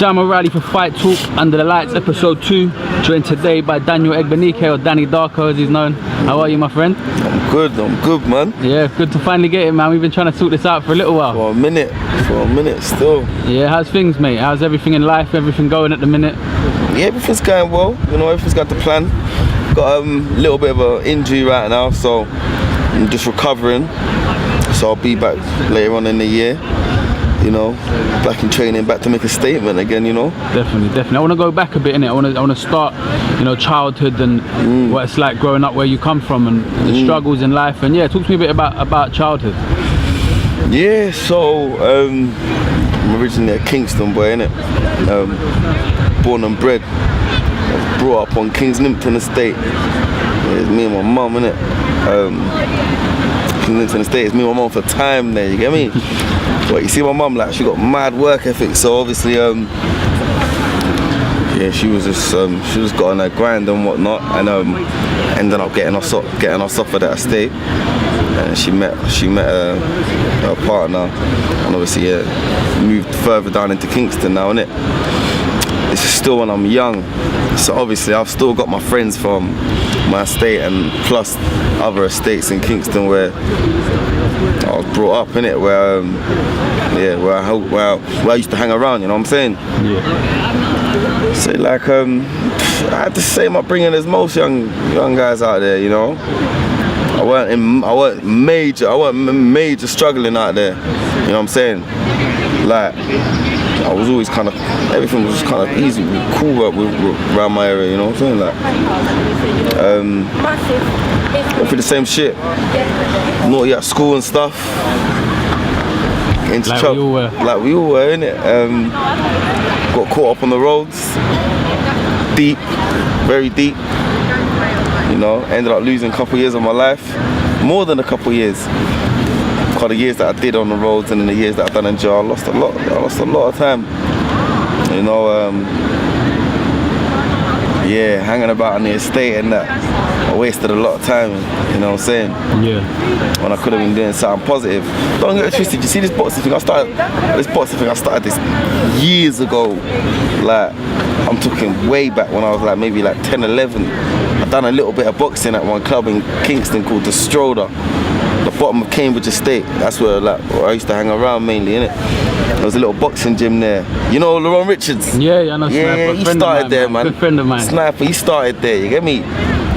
Sam O'Reilly for Fight Talk Under the Lights, episode 2. Joined today by Daniel Egbunike, or Danny Darko as he's known. How are you, my friend? I'm good, man. Yeah, good to finally get it, man. We've been trying to sort this out for a little while. For a minute still. Yeah, how's things, mate? How's everything in life? Everything going at the minute? Yeah, everything's going well. You know, everything's got the plan. Got a little bit of an injury right now, so I'm just recovering. So I'll be back later on in the year. You know, back in training, back to make a statement again, you know. Definitely. I want to go back a bit, innit? I want to start, you know, childhood and what it's like growing up where you come from and the struggles in life. And yeah, talk to me a bit about childhood. Yeah, so I'm originally a Kingston boy, innit? Born and bred. I was brought up on Kings Limpton Estate. Yeah, it's me and my mum, innit? Kings Limpton Estate, it's me and my mum for time there, you get me? But you see my mum, like, she got mad work ethic, so obviously yeah, she just got on her grind and whatnot, and ended up getting us off of that estate. And she met her partner, and obviously moved further down into Kingston now, innit? This is still when I'm young, so obviously I've still got my friends from my estate and plus other estates in Kingston where I was brought up, innit, where I used to hang around, you know what I'm saying? Yeah. So like I had the same upbringing as most young guys out there, you know. I weren't major struggling out there, you know what I'm saying? Like I was always everything was kind of easy, cool around my area, you know what I'm saying? Like went through the same shit, naughty at school and stuff. Into like trouble, like we all were, innit? Got caught up on the roads, deep, very deep. You know, ended up losing a couple years of my life, more than a couple years. Because the years that I did on the roads and then the years that I've done in jail, I lost a lot of time. You know, yeah, hanging about on the estate and that. I wasted a lot of time, you know what I'm saying? Yeah. When I could have been doing something positive. Don't get it twisted, you see this boxing thing, I started this years ago. Like, I'm talking way back when I was like maybe like 10, 11. I done a little bit of boxing at one club in Kingston called the Stroder, the bottom of Cambridge Estate. That's where I used to hang around mainly, innit? There was a little boxing gym there. You know Laurent Richards? Yeah, I know Sniper. Yeah, he started there, man. Good friend of mine. Sniper, he started there, you get me?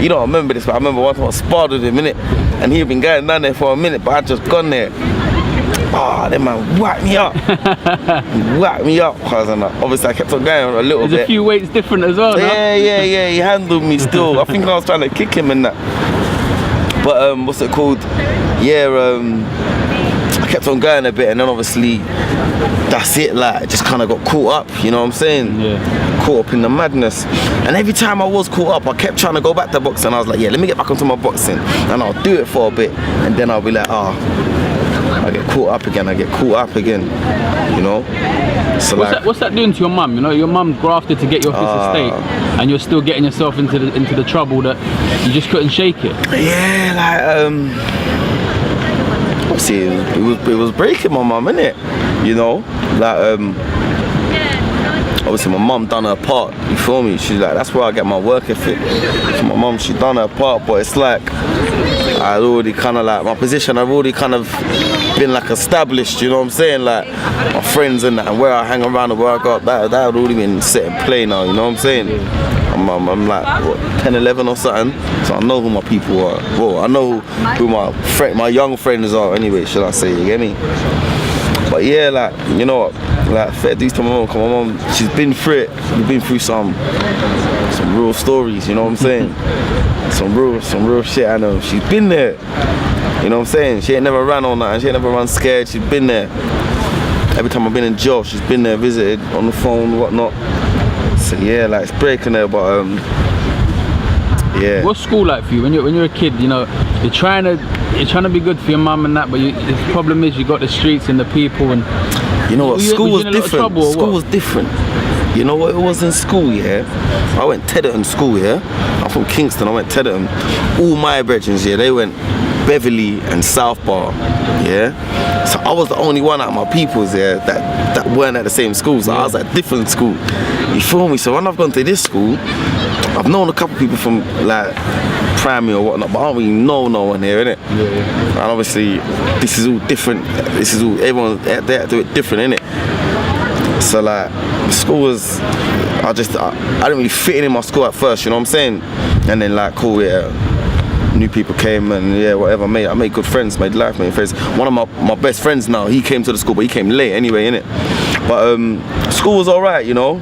You don't remember this, but I remember one time I sparred with him, innit? And he'd been going down there for a minute, but I just gone there. Ah, that man whacked me up. Cause obviously I kept on going a little bit. There's a few weights different as well, Yeah, he handled me still. I think I was trying to kick him and that. But what's it called? Yeah, I kept on going a bit, and then obviously that's it, like, just kind of got caught up, you know what I'm saying? Yeah. Caught up in the madness. And every time I was caught up, I kept trying to go back to boxing. I was like, yeah, let me get back onto my boxing, and I'll do it for a bit, and then I'll be like, I get caught up again, you know? So what's that doing to your mum? You know, your mum grafted to get you off this estate, and you're still getting yourself into the trouble that you just couldn't shake it. Yeah, like obviously it was breaking my mum, innit? You know, like obviously my mum done her part, you feel me? She's like, that's where I get my work ethic. So my mum, she done her part, but it's like I'd already kind of like, my position, I've already kind of been like established, you know what I'm saying? Like my friends and that, and where I hang around and where I go up, that had already been set in play now, you know what I'm saying? I'm like, what, 10, 11 or something, so I know who my people are. Well, I know who my young friends are anyway, should I say, you get me? But yeah, like, you know what, like, fair dues to my mum, cause my mum, she's been through it. We've been through some real stories, you know what I'm saying? Some real shit, I know. She's been there, you know what I'm saying? She ain't never ran on that, and she ain't never run scared. She's been there. Every time I've been in jail, she's been there, visited, on the phone, whatnot. So yeah, like, it's breaking there, but yeah. What's school like for you? When you're a kid, you know, you're trying to be good for your mum and that, but the problem is you got the streets and the people, and you know what, school was different. School was different. You know what it was in school, yeah? I went Tedderton school, yeah? I'm from Kingston, I went Tedderton. All my brethren, yeah, they went Beverly and South Bar, yeah. So I was the only one out of my peoples there that weren't at the same schools. Like, I was at different school. You feel me? So when I've gone to this school, I've known a couple people from like primary or whatnot, but I don't really know no one here, innit? Yeah. And obviously, this is all different. This is all, everyone, they do it different, innit? So like, school was, I didn't really fit in my school at first, you know what I'm saying? And then like, cool, yeah, new people came and yeah, whatever, I made good friends, made friends. One of my best friends now, he came to the school, but he came late anyway, innit? But school was alright, you know?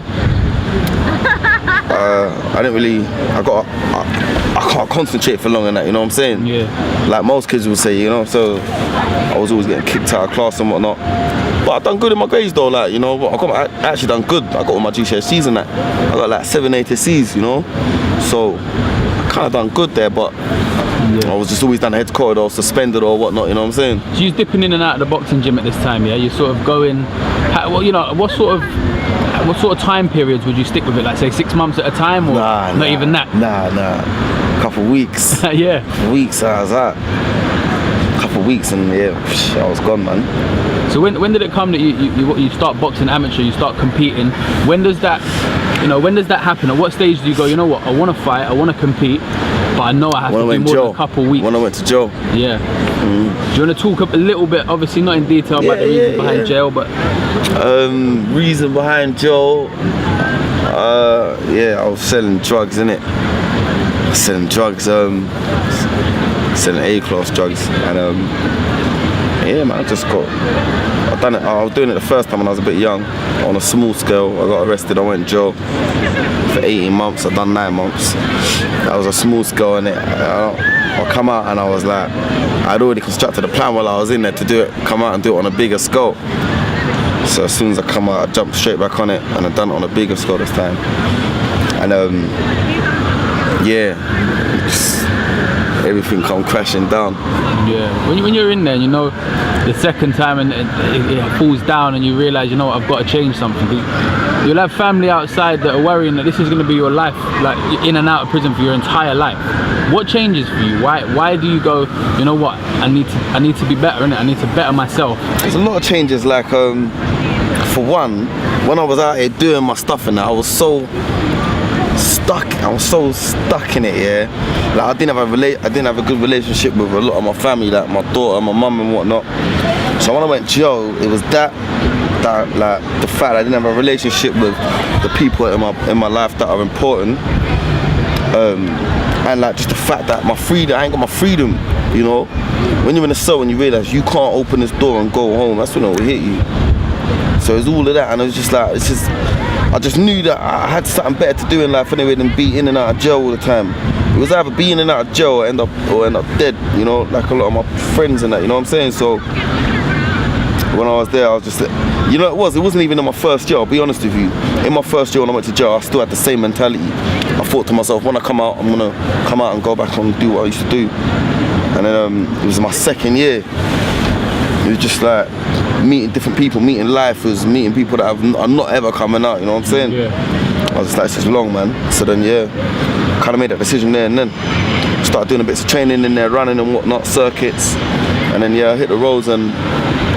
I can't concentrate for long on that, you know what I'm saying? Yeah. Like most kids would say, you know, so I was always getting kicked out of class and whatnot. But I done good in my grades though, like, you know, I actually done good. I got all my GCSEs and that. I got like 7 ATCs, you know? So I kind of done good there, but I was just always down the head corridor, suspended or whatnot, you know what I'm saying? So you're dipping in and out of the boxing gym at this time, yeah? You're sort of going, well, you know, what sort of time periods would you stick with it? Like say 6 months at a time, or not even that? Nah. Couple weeks. Yeah. Weeks, I was out. Couple weeks and yeah, I was gone, man. So when did it come that you start boxing amateur, you start competing? When does that happen? At what stage do you go, you know what, I want to fight, I want to compete, but I know I have to do more than a couple weeks? When I went to jail. Yeah. Do you want to talk a little bit, obviously not in detail about the reason behind jail, but... reason behind jail, I was selling drugs, innit? Selling drugs, selling A-class drugs, and yeah, man, I was doing it the first time when I was a bit young, on a small scale. I got arrested, I went to jail for 18 months, I done 9 months. That was a small scale, and I come out and I was like, I'd already constructed a plan while I was in there to do it, come out and do it on a bigger scale. So as soon as I come out, I jumped straight back on it, and I done it on a bigger scale this time. And just everything come crashing down. Yeah, when you're in there, you know, the second time and it falls down and you realise, you know what, I've got to change something. You'll have family outside that are worrying that this is going to be your life, like in and out of prison for your entire life. What changes for you? Why do you go, you know what, I need to be better, innit? I need to better myself? There's a lot of changes, like for one, when I was out here doing my stuff and that, I was so stuck in it, yeah. Like I didn't have a good relationship with a lot of my family, like my daughter, my mum and whatnot. So when I went to jail, it was that like the fact I didn't have a relationship with the people in my life that are important, and like just the fact that I ain't got my freedom, you know. When you're in a cell and you realise you can't open this door and go home, that's when it will hit you. So it's all of that, and it was just like, I just knew that I had something better to do in life anyway than be in and out of jail all the time. It was either be in and out of jail or end up dead, you know, like a lot of my friends and that, you know what I'm saying? So when I was there, I was just, you know, it wasn't even in my first year, I'll be honest with you. In my first year when I went to jail, I still had the same mentality. I thought to myself, when I come out, I'm gonna come out and go back and do what I used to do. And then it was my second year. It was just like meeting different people, meeting life, it was meeting people that are not ever coming out, you know what I'm saying? Yeah. I was just like, it's just long, man. So then, kind of made that decision there and then. Started doing a bits of training in there, running and whatnot, circuits. And then, I hit the roads and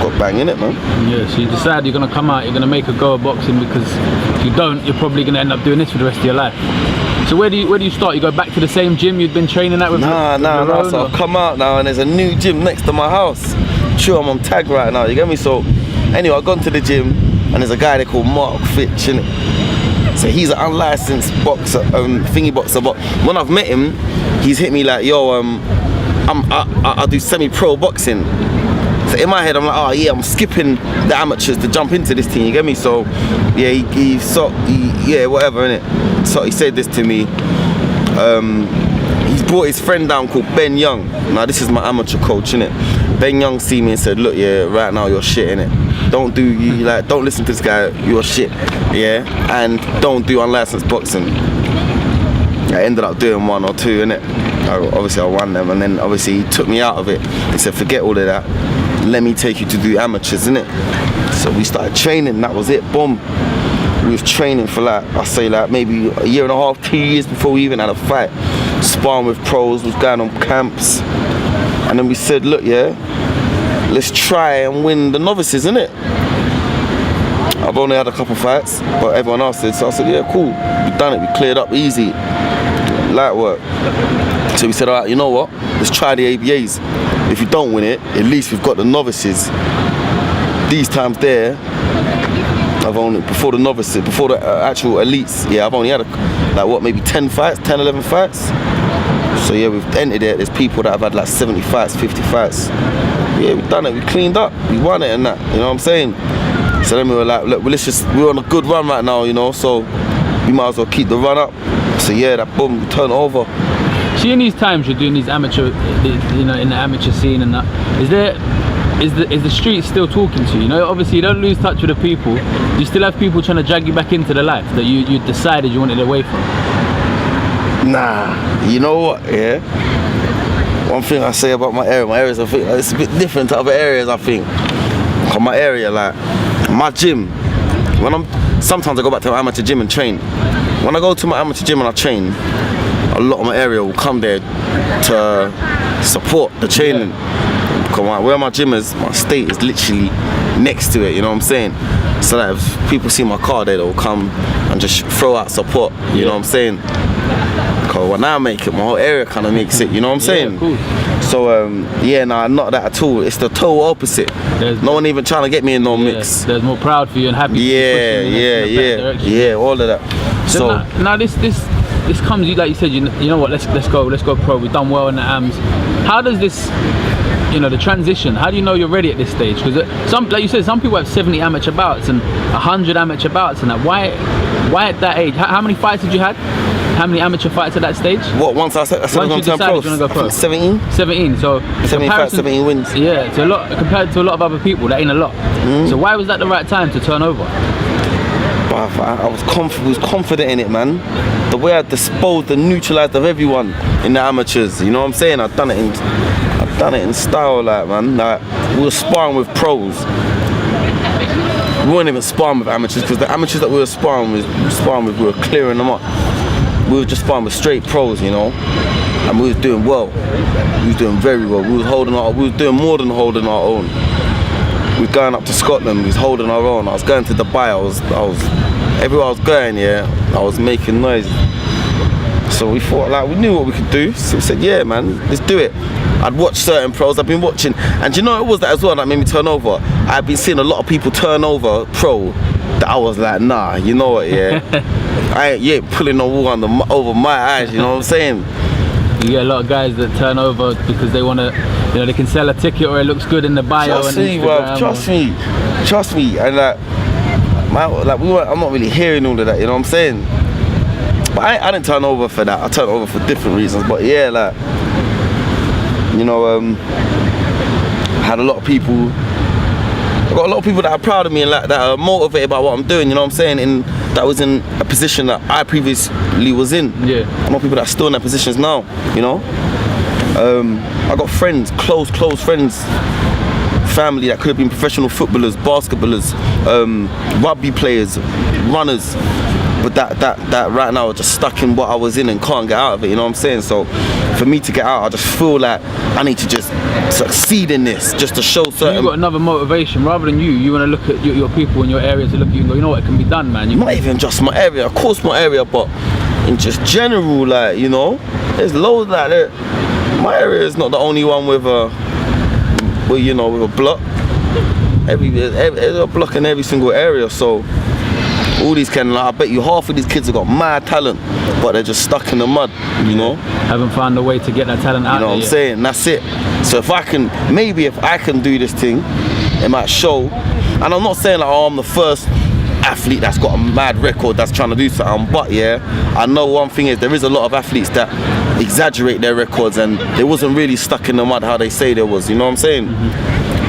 got bang in it, man. Yeah, so you decide you're going to come out, you're going to make a go of boxing, because if you don't, you're probably going to end up doing this for the rest of your life. So where do you start? You go back to the same gym you'd been training at with? Nah. So I've come out now and there's a new gym next to my house. True, I'm on tag right now, you get me? So anyway, I've gone to the gym and there's a guy they call Mark Fitch, innit? So he's an unlicensed boxer, thingy boxer, but when I've met him, he's hit me like, yo, I do semi-pro boxing. So in my head, I'm like, oh yeah, I'm skipping the amateurs to jump into this thing, you get me? So yeah, whatever, innit? So he said this to me. He's brought his friend down called Ben Young. Now this is my amateur coach, innit? Ben Young see me and said, look, right now you're shit, innit? Don't listen to this guy, you're shit, yeah? And don't do unlicensed boxing. I ended up doing 1 or 2, innit? Obviously I won them, and then obviously he took me out of it. He said, forget all of that, let me take you to do amateurs, innit? So we started training, that was it, boom. We was training for maybe a year and a half, 2 years before we even had a fight. Sparring with pros, was going on camps. And then we said, look, yeah, let's try and win the novices, innit? I've only had a couple fights, but everyone else did. So I said, yeah, cool. We done it. We cleared up easy. Light work. So we said, all right, you know what? Let's try the ABAs. If you don't win it, at least we've got the novices. These times there, I've only, before the novices, before the actual elites, yeah, I've only had maybe 10 fights, 10, 11 fights. So yeah, we've entered it. There's people that have had like 70 fights, 50 fights. Yeah, we've done it. We cleaned up. We won it and that. You know what I'm saying? So then we were like, look, we're on a good run right now, you know, so we might as well keep the run up. So yeah, that boom, we turn over. See, in these times you're doing these amateur, you know, in the amateur scene and that, is the street still talking to you? You know, obviously you don't lose touch with the people. You still have people trying to drag you back into the life that you decided you wanted away from. Nah, you know what, yeah? One thing I say about my areas, I think it's a bit different to other areas, I think. Cause my area, like, my gym, sometimes I go back to my amateur gym and train. When I go to my amateur gym and I train, a lot of my area will come there to support the training. Because where my gym is, my state is literally next to it, you know what I'm saying? So that if people see my car there, they'll come and just throw out support, you know what I'm saying? Because when I make it, my whole area kind of makes it, you know what I'm saying? Cool. So, yeah, nah, not that at all. It's the total opposite. No one even trying to get me in no mix. There's more proud for you and happy. Yeah, all of that. So now this comes, like you said, you know what? Let's go pro. We've done well in the AMs. How does this, you know, the transition? How do you know you're ready at this stage? Because like you said, some people have 70 amateur bouts and 100 amateur bouts and that. Why at that age? How many fights did you had? How many amateur fights at that stage? What, once I said I was going to turn pro? 17? 17, so 17 fights, 17 wins. Yeah, it's a lot compared to a lot of other people. That ain't a lot. So why was that the right time to turn over? I was confident in it, man. The way I disposed and neutralized of everyone in the amateurs, you know what I'm saying? I've done it in style, like, man. Like, we were sparring with pros. We weren't even sparring with amateurs, because the amateurs that we were sparring with, we were clearing them up. We were just sparring with straight pros, you know, and we was doing well. We was doing very well. We was doing more than holding our own. We was going up to Scotland. We was holding our own. I was going to Dubai. I was everywhere I was going. Yeah, I was making noise. So we thought, like, we knew what we could do. So we said, yeah, man, let's do it. I'd watched certain pros. I've been watching, and you know, it was that as well that made me turn over. I've been seeing a lot of people turn over pro. That I was like, nah, you know what, yeah. I ain't pulling no wool over my eyes, you know what I'm saying? You get a lot of guys that turn over because they want to, you know, they can sell a ticket or it looks good in the bio. Trust me, bro. Trust me. And I'm not really hearing all of that, you know what I'm saying? But I didn't turn over for that. I turned over for different reasons. But yeah, like, you know, I had a lot of people. I've got a lot of people that are proud of me and like that are motivated by what I'm doing, you know what I'm saying? And that was in a position that I previously was in. Yeah. A lot of people that are still in their positions now, you know? I got friends, close friends, family that could have been professional footballers, basketballers, rugby players, runners. But that right now are just stuck in what I was in and can't get out of it, you know what I'm saying? So for me to get out, I just feel like I need to just succeed in this, just to show certain... You've got another motivation, rather than you want to look at your people in your area to look at you and go, you know what, it can be done, man. Not even just my area, of course my area, but in just general, like, you know, there's loads like that. My area is not the only one with a block. There's a block in every single area, so all these I bet you half of these kids have got mad talent, but they're just stuck in the mud, you know? Haven't found a way to get that talent out there. You know what I'm saying? That's it. So if I can do this thing, it might show. And I'm not saying like, oh, I'm the first athlete that's got a mad record that's trying to do something, but yeah, I know one thing is there is a lot of athletes that exaggerate their records and they wasn't really stuck in the mud how they say they was, you know what I'm saying?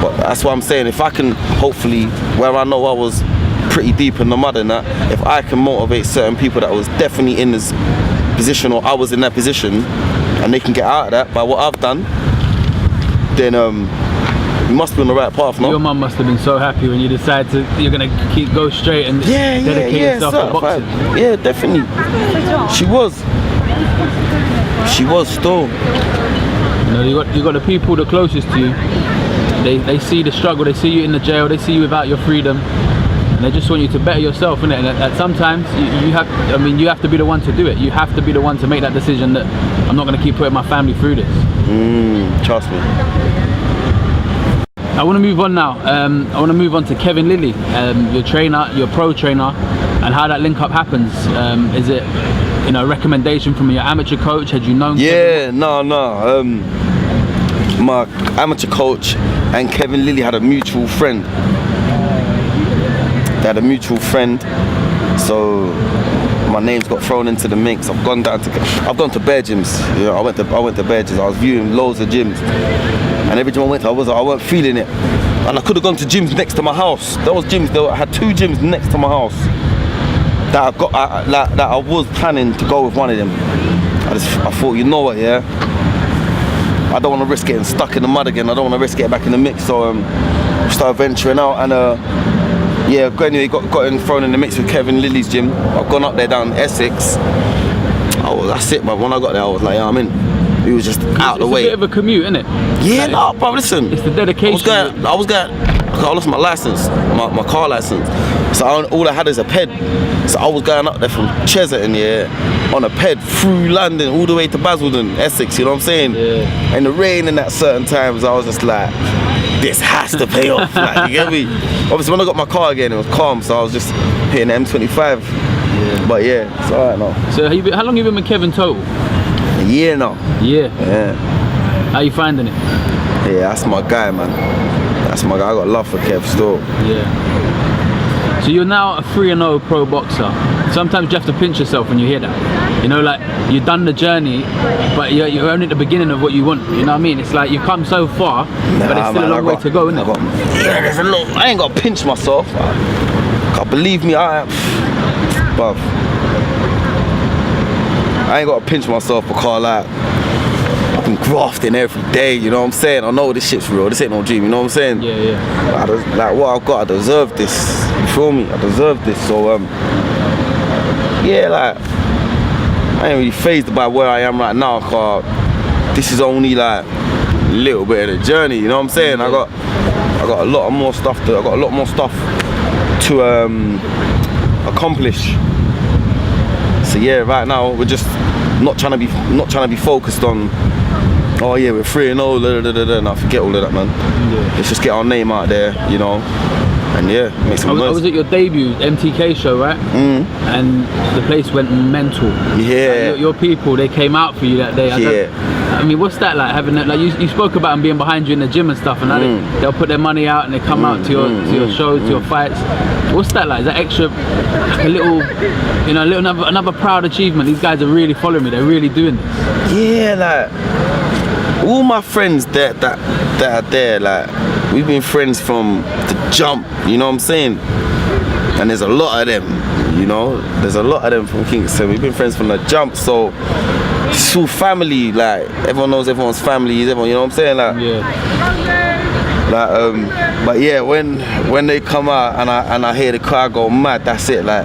But that's what I'm saying. If I can, hopefully, where I know I was pretty deep in the mud and that, if I can motivate certain people that was definitely in this position or I was in that position and they can get out of that by what I've done, then you must be on the right path, no? Your mum must have been so happy when you decided you're gonna go straight and dedicate yourself to boxing. Yeah, definitely. She was still. know, you got the people the closest to you. They see the struggle. They see you in the jail. They see you without your freedom, and they just want you to better yourself, innit? And sometimes you have. I mean, you have to be the one to do it. You have to be the one to make that decision that I'm not going to keep putting my family through this. Trust me. I want to move on now. I want to move on to Kevin Lilly, your trainer, your pro trainer, and how that link up happens. Is it, you know, a recommendation from your amateur coach? Had you known? Yeah, no. My amateur coach and Kevin Lilly had a mutual friend. They had a mutual friend, so my name's got thrown into the mix. I've gone to bare gyms. You know, I went to bare gyms. I was viewing loads of gyms, and every gym I went to, I weren't feeling it. And I could have gone to gyms next to my house. I had 2 gyms next to my house that I was planning to go with one of them. I thought, you know what, yeah, I don't want to risk getting stuck in the mud again. I don't want to risk getting back in the mix. So started venturing out, and yeah, anyway, got thrown in the mix with Kevin Lilly's gym. I've gone up there down Essex. Oh, that's it, but when I got there, I was like, yeah, I'm in. It was just out the way. It's a bit of a commute, isn't it? Yeah, no, bro, listen. It's the dedication. I lost my license, my car license. So all I had is a ped. So I was going up there from Chesterton, yeah, on a ped through London all the way to Basildon, Essex, you know what I'm saying? Yeah. And the rain and at certain times, I was just like, this has to pay off. Like, you get me? Obviously, when I got my car again, it was calm, so I was just hitting the M25. Yeah. But yeah, it's alright now. So how long have you been with Kevin total? A year now. Yeah. Yeah. How you finding it? Yeah, that's my guy, man. That's my guy. I got love for Kev still. Yeah. So you're now a 3-0 pro boxer. Sometimes you have to pinch yourself when you hear that. You know, like, you've done the journey, but you're only at the beginning of what you want. You know what I mean? It's like you've come so far, but there's still a long way to go, isn't it? Yeah, there's a lot. I ain't got to pinch myself. God, believe me, bruv, I ain't got to pinch myself because, like, I've been grafting every day, you know what I'm saying? I know this shit's real, this ain't no dream, you know what I'm saying? Yeah, yeah. Like, what I've got, I deserve this, you feel me? I deserve this, so, yeah, like, I ain't really fazed by where I am right now, cause this is only, like, a little bit of the journey, you know what I'm saying? I got a lot more stuff to accomplish. So yeah, right now we're just not trying to be focused on, oh yeah, we're 3-0, no, forget all of that, man. Yeah. Let's just get our name out there, you know, and yeah, make some noise. I was at your debut MTK show, right? And the place went mental. Yeah. Like, your people, they came out for you that day. I mean, what's that like, having that? Like, you spoke about them being behind you in the gym and stuff, and now they'll put their money out and they come out to your shows, to your fights. What's that like? Is that extra, like a little, you know, another proud achievement? These guys are really following me. They're really doing this. Yeah, like all my friends that are there, like we've been friends from the jump. You know what I'm saying? And there's a lot of them. You know, there's a lot of them from Kingston. We've been friends from the jump, so. It's all family, like everyone knows everyone's family, everyone, you know what I'm saying? Like, yeah. Like, but yeah, when they come out and I hear the crowd go mad, that's it, like,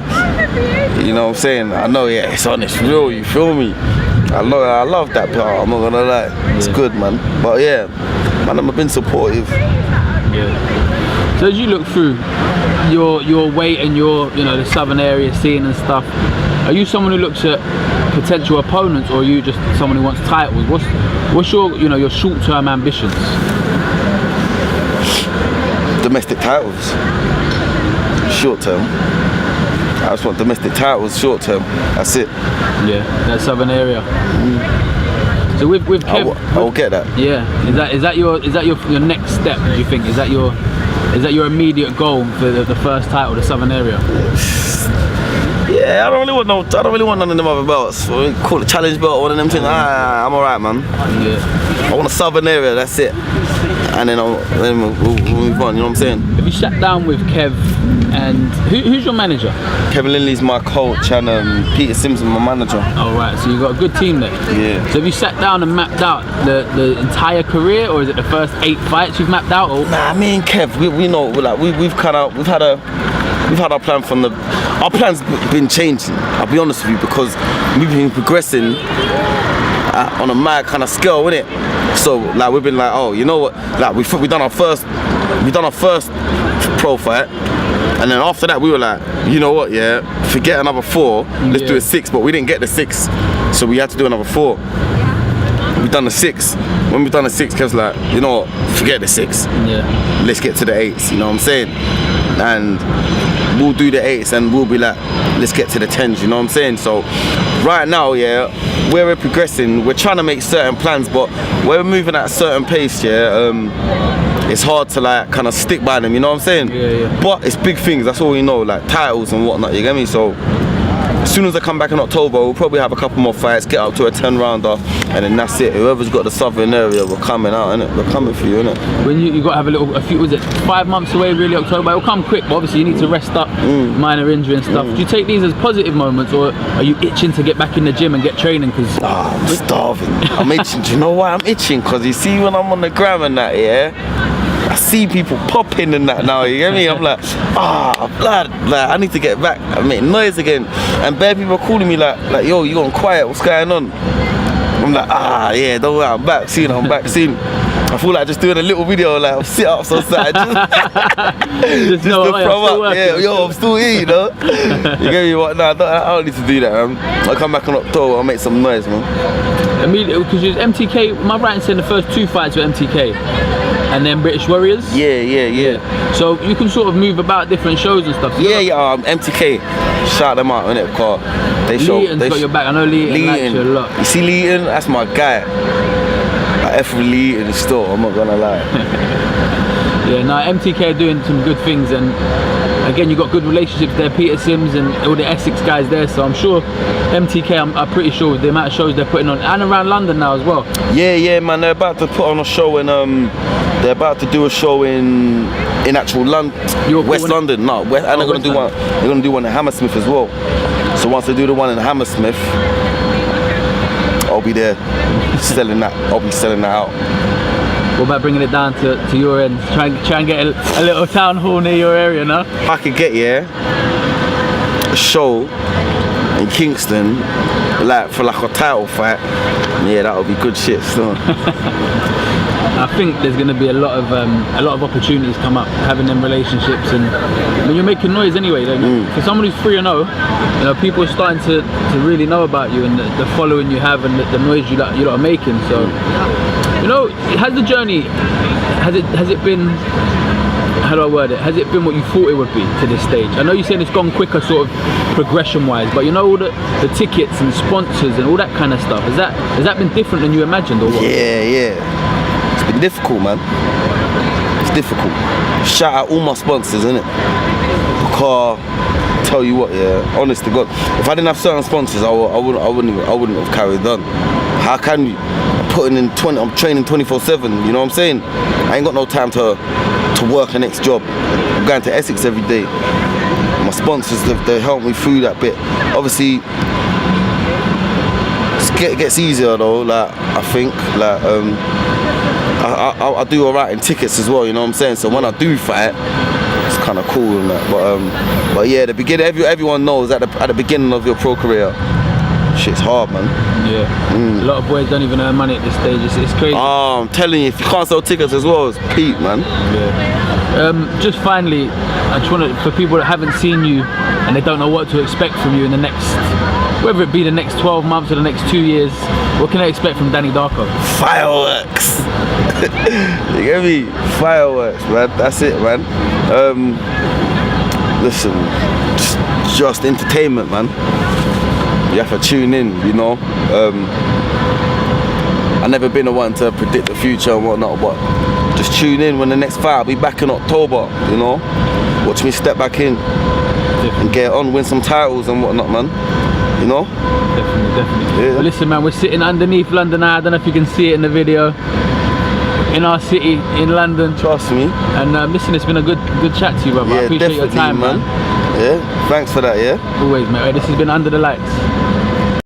you know what I'm saying? I know, yeah, it's on, it's real, you feel me? I love that part, I'm not gonna lie, it's good, man. But yeah, man, I've been supportive. Yeah. So as you look through your weight and your, you know, the southern area scene and stuff, are you someone who looks at potential opponents, or are you just someone who wants titles? What's your, you know, your short-term ambitions? Domestic titles. Short-term. I just want domestic titles. Short-term. That's it. Yeah, that southern area. So with Kev, I will get that. Yeah. Is that your next step? Do you think? Is that your immediate goal for the first title, the southern area? Yeah, I don't really want none of them other belts. Call it challenge belt, one of them things. I'm alright, man. Yeah. I want a southern area, that's it. And then we'll move on, you know what I'm saying? Have you sat down with Kev and who's your manager? Kevin Lilly's my coach and Peter Simpson my manager. Oh right, so you got a good team there. Yeah. So have you sat down and mapped out the entire career, or is it the first 8 fights you've mapped out? Or? Nah, me and Kev, we know, like we've had our plan from the. Our plan's been changing, I'll be honest with you, because we've been progressing on a mad kind of scale, innit? So like we've been like, oh, you know what? Like we done our first pro fight, and then after that we were like, you know what? Yeah, forget another 4. Let's do a 6. But we didn't get the 6, so we had to do another 4. We done the 6. When we done the 6, Kev's like, you know what? Forget the 6. Yeah. Let's get to the 8s. You know what I'm saying? And we'll do the 8s, and we'll be like, let's get to the 10s. You know what I'm saying? So right now, yeah, where we're progressing, we're trying to make certain plans, but we're moving at a certain pace. Yeah. It's hard to like kind of stick by them. You know what I'm saying? Yeah. But it's big things. That's all we know, like titles and whatnot. You get me? So as soon as I come back in October, we'll probably have a couple more fights, get up to a 10-rounder, and then that's it. Whoever's got the southern area, we're coming out, innit? We're coming for you, innit? When you got to have a few, was it 5 months away really, October? It'll come quick, but obviously you need to rest up, minor injury and stuff. Do you take these as positive moments, or are you itching to get back in the gym and get training? Because I'm starving. I'm itching. Do you know why I'm itching? Because you see when I'm on the gram and that, yeah, I see people popping and that now, you get me? I'm like, blood, like I need to get back and make noise again. And bare people are calling me like, yo, you gone quiet, what's going on? I'm like, yeah, don't worry, I'm back soon. I feel like just doing a little video, like sit-ups on side, just to throw up. Yeah, yo, I'm still here, you know? You get me? What? Nah, I don't need to do that, man. I'll come back in October, I'll make some noise, man. Immediately, because you was MTK, am I right in saying the first 2 fights were MTK? And then British Warriors? Yeah. So you can sort of move about different shows and stuff. So MTK, shout them out, innit? Because they show. Leeton's got your back. I know Leeton likes you a lot. You see Leeton? That's my guy. I F with Leeton still, I'm not gonna lie. Yeah, no, MTK are doing some good things, and again, you got good relationships there, Peter Sims and all the Essex guys there, so I'm sure MTK, I'm pretty sure with the amount of shows they're putting on, and around London now as well. Yeah, man, they're about to put on a show in, they're about to do a show in actual West London. No, and they're gonna do one. They're gonna do one in Hammersmith as well. So once they do the one in Hammersmith, I'll be there selling that. I'll be selling that out. What about bringing it down to your end? Try and get a little town hall near your area, no? I could get a show in Kingston, like for like a title fight. Yeah, that would be good shit. So. I think there's going to be a lot of opportunities come up, having them relationships, and I mean, you're making noise anyway. Like, for someone who's 3-0, you know, people are starting to really know about you and the following you have and the noise you lot are making. So, you know, has the journey, has it been, how do I word it? Has it been what you thought it would be to this stage? I know you're saying it's gone quicker, sort of progression-wise, but you know all the tickets and sponsors and all that kind of stuff. Has that been different than you imagined, or what? Yeah. It's been difficult, man. It's difficult. Shout out all my sponsors, innit? Because tell you what, yeah, honest to God, if I didn't have certain sponsors, I wouldn't have carried on. How can you? I'm training 24/7. You know what I'm saying? I ain't got no time to work a next job. I'm going to Essex every day. My sponsors, they help me through that bit. Obviously, it gets easier though. Like I think, like I do alright in tickets as well. You know what I'm saying? So when I do fight, it's kind of cool and that. But yeah, the beginning, everyone knows at the beginning of your pro career, shit's hard, man. Yeah. A lot of boys don't even earn money at this stage. It's crazy. I'm telling you, if you can't sell tickets as well, it's peak, man. Yeah. Just finally, I just want to, for people that haven't seen you and they don't know what to expect from you in the next, whether it be the next 12 months or the next 2 years, what can they expect from Danny Darko? Fireworks. You get me? Fireworks, man. That's it, man. Listen, just entertainment, man. You have to tune in, you know. I've never been the one to predict the future and whatnot, but just tune in when the next fight. I'll be back in October, you know. Watch me step back in and get on, win some titles and whatnot, man. You know? Definitely. Yeah. Well, listen, man, we're sitting underneath London now. I don't know if you can see it in the video. In our city, in London. Trust me. And listen, it's been a good chat to you, brother. Yeah, I appreciate your time, man. Yeah, thanks for that, yeah? Always, mate. This has been Under the Lights.